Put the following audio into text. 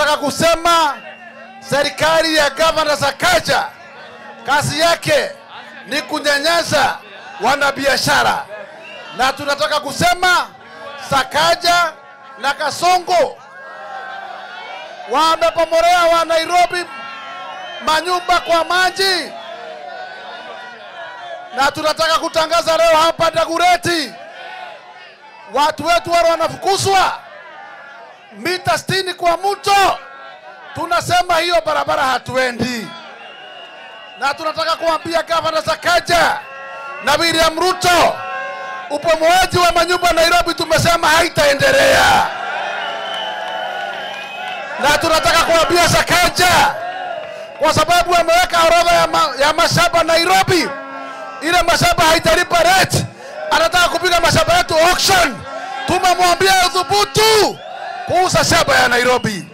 tunataka kusema serikali ya Gavana Sakaja kazi yake ni kunyanyasa wanabiashara, na tunataka kusema Sakaja na Kasongo wamepomorea wa Nairobi manyumba kwa maji, na tunataka kutangaza leo hapa Dagoretti watu wetu wale wanafukuzwa mita 60 kwa mto. Tunasema hiyo barabara hatuendi, na tunataka kuambia Gavana Sakaja na William Ruto upomoaji wa manyumba Nairobi tumesema haitaendelea. Na tunataka kuambia Sakaja kwa sababu ameweka orodha ya mashamba Nairobi, ile mashamba haitalipa rate, anataka kupiga mashamba yetu auction. Tumemwambia udhubutu kuuza shamba ya Nairobi.